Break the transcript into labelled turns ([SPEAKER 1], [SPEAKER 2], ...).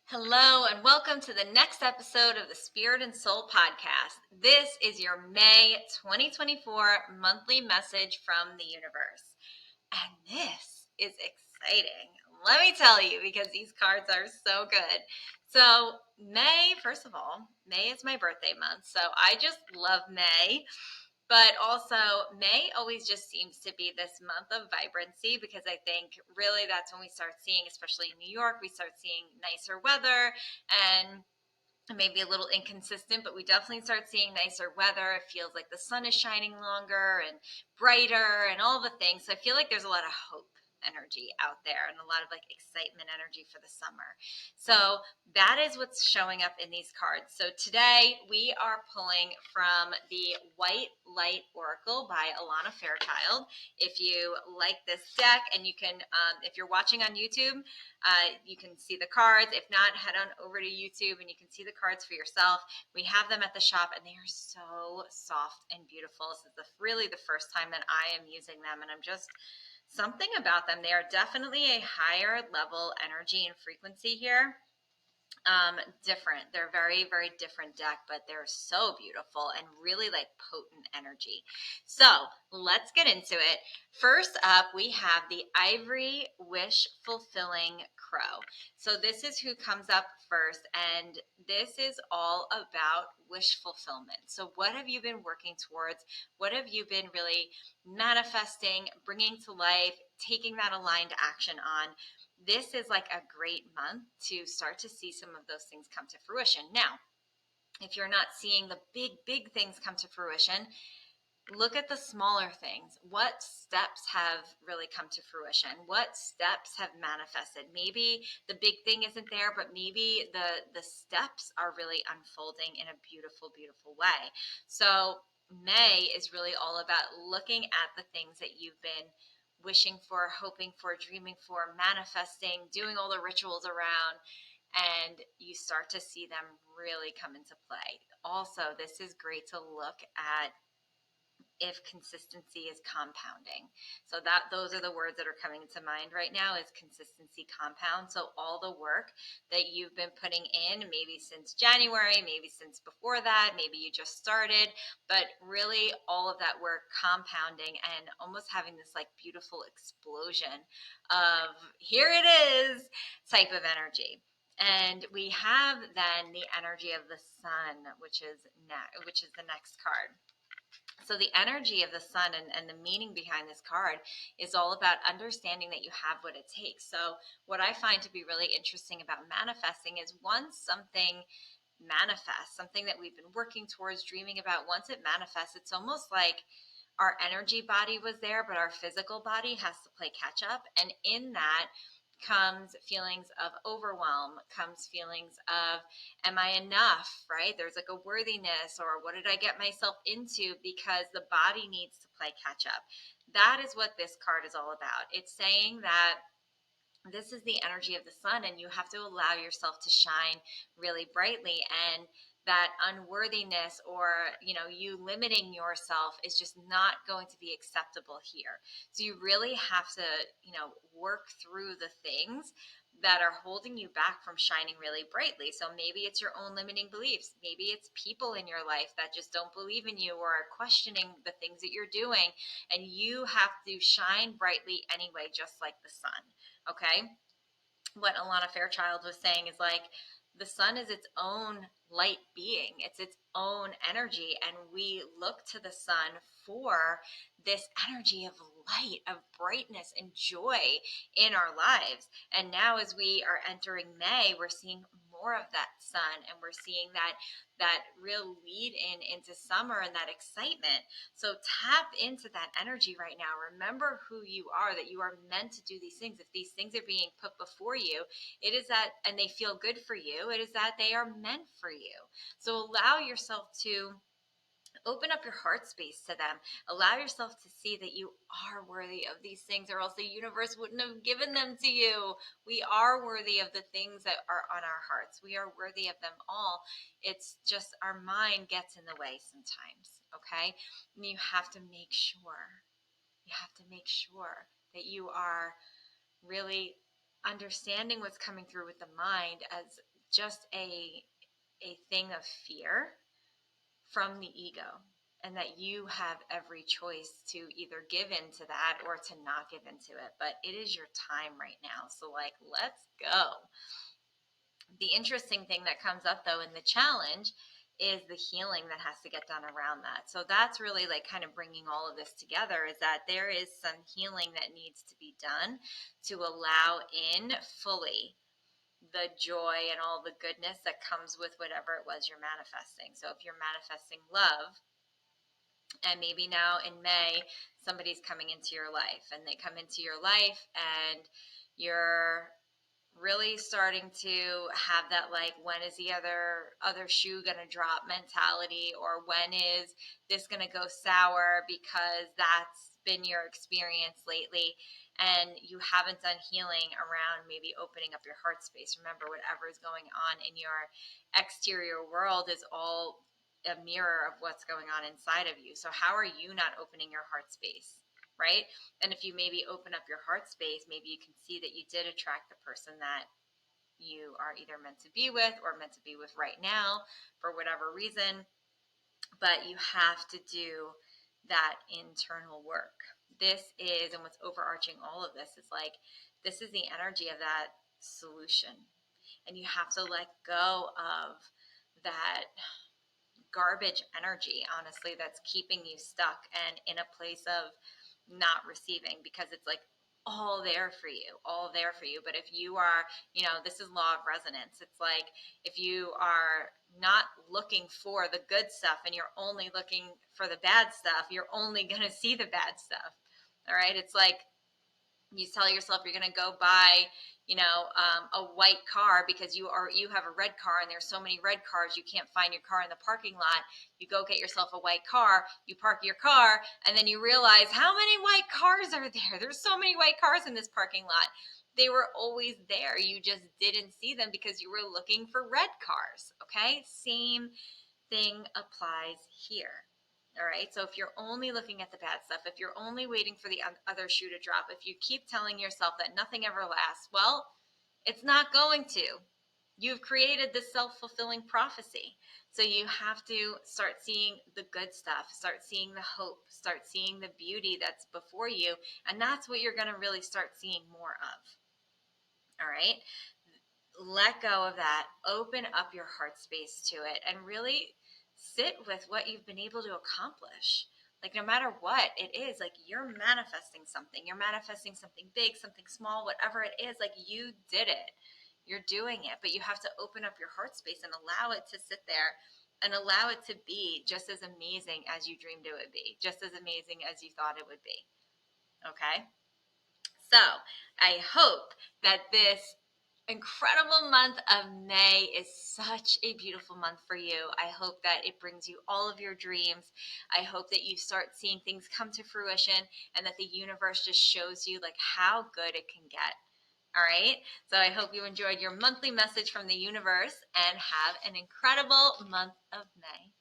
[SPEAKER 1] Hello, and welcome to the next episode of the Spirit and Soul podcast. This is your May 2024 monthly message from the universe. And this is exciting. Let me tell you, because these cards are so good. So, May, first of all, May is my birthday month. So, I just love May. But also, May always just seems to be this month of vibrancy because I think really that's when we start seeing, especially in New York, we start seeing nicer weather and maybe a little inconsistent, but we definitely start seeing nicer weather. It feels like the sun is shining longer and brighter and all the things. So I feel like there's a lot of hope energy out there and a lot of like excitement energy for the summer. So that is what's showing up in these cards. So today we are pulling from the White Light Oracle by Alana Fairchild. If you like this deck, and you can, if you're watching on YouTube, you can see the cards. If not, head on over to YouTube and you can see the cards for yourself. We have them at the shop and they are so soft and beautiful. This is really the first time that I am using them, and I'm just something about them. They are definitely a higher level energy and frequency here. Different. They're very, very different deck, but they're so beautiful and really like potent energy. So let's get into it. First up, we have the Ivory Wish-Fulfilling Crow. So this is who comes up first, and this is all about wish fulfillment. So what have you been working towards? What have you been really manifesting, bringing to life, taking that aligned action on? This is like a great month to start to see some of those things come to fruition. Now, if you're not seeing the big things come to fruition, look at the smaller things. What steps have really come to fruition? What steps have manifested? Maybe the big thing isn't there, but maybe the steps are really unfolding in a beautiful, beautiful way. So May is really all about looking at the things that you've been wishing for, hoping for, dreaming for, manifesting, doing all the rituals around, and you start to see them really come into play. Also, this is great to look at if consistency is compounding. So that those are the words that are coming to mind right now, is consistency compound. So all the work that you've been putting in, maybe since January, maybe since before that, maybe you just started, but really all of that work compounding and almost having this like beautiful explosion of here it is type of energy. And we have then the energy of the sun, which is the next card. So the energy of the sun and the meaning behind this card is all about understanding that you have what it takes. So what I find to be really interesting about manifesting is once something manifests, something that we've been working towards, dreaming about, once it manifests, it's almost like our energy body was there, but our physical body has to play catch up. And in that comes feelings of overwhelm, comes feelings of, am I enough, right? There's like a worthiness, or what did I get myself into, because the body needs to play catch up. That is what this card is all about. It's saying that this is the energy of the sun, and you have to allow yourself to shine really brightly, and that unworthiness, or you limiting yourself, is just not going to be acceptable here. So you really have to work through the things that are holding you back from shining really brightly. So maybe it's your own limiting beliefs, maybe it's people in your life that just don't believe in you or are questioning the things that you're doing, and you have to shine brightly anyway, just like the sun. Okay, what Alana Fairchild was saying is like, the sun is its own light being, it's its own energy, and we look to the sun for this energy of light, of brightness and joy in our lives. And now as we are entering May, we're seeing more of that sun, and we're seeing that real lead into summer and that excitement. So tap into that energy right now. Remember who you are, that you are meant to do these things. If these things are being put before you, it is that, and they feel good for you, it is that they are meant for you. So allow yourself to open up your heart space to them. Allow yourself to see that you are worthy of these things, or else the universe wouldn't have given them to you. We are worthy of the things that are on our hearts. We are worthy of them all. It's just our mind gets in the way sometimes, okay? And you have to make sure. You have to make sure that you are really understanding what's coming through with the mind, as just a thing of fear from the ego, and that you have every choice to either give into that or to not give into it. But it is your time right now. So like, let's go. The interesting thing that comes up though in the challenge is the healing that has to get done around that. So that's really like kind of bringing all of this together, is that there is some healing that needs to be done to allow in fully the joy and all the goodness that comes with whatever it was you're manifesting. So if you're manifesting love, and maybe now in May somebody's coming into your life, and they come into your life and you're really starting to have that, like, when is the other shoe going to drop mentality, or when is this going to go sour, because that's been your experience lately, and you haven't done healing around maybe opening up your heart space. Remember, whatever is going on in your exterior world is all a mirror of what's going on inside of you. So how are you not opening your heart space, right? And if you maybe open up your heart space, maybe you can see that you did attract the person that you are either meant to be with or meant to be with right now for whatever reason. But you have to do that internal work. This is, and what's overarching all of this is like, this is the energy of that solution. And you have to let go of that garbage energy, honestly, that's keeping you stuck and in a place of not receiving, because it's like all there for you, all there for you. But if you are, this is law of resonance. It's like, if you are not looking for the good stuff and you're only looking for the bad stuff, you're only going to see the bad stuff. All right. It's like, you tell yourself you're going to go buy, a white car because you have a red car, and there's so many red cars you can't find your car in the parking lot. You go get yourself a white car, you park your car, and then you realize, how many white cars are there? There's so many white cars in this parking lot. They were always there. You just didn't see them because you were looking for red cars. Okay, same thing applies here. All right. So if you're only looking at the bad stuff, if you're only waiting for the other shoe to drop, if you keep telling yourself that nothing ever lasts, well, it's not going to. You've created this self-fulfilling prophecy. So you have to start seeing the good stuff, start seeing the hope, start seeing the beauty that's before you. And that's what you're going to really start seeing more of. All right. Let go of that. Open up your heart space to it and really sit with what you've been able to accomplish. Like, no matter what it is, like, you're manifesting something. You're manifesting something big, something small, whatever it is. Like, you did it. You're doing it. But you have to open up your heart space and allow it to sit there and allow it to be just as amazing as you dreamed it would be, just as amazing as you thought it would be. Okay? So I hope that this incredible month of May is such a beautiful month for you. I hope that it brings you all of your dreams. I hope that you start seeing things come to fruition, and that the universe just shows you like how good it can get. All right. So I hope you enjoyed your monthly message from the universe, and have an incredible month of May.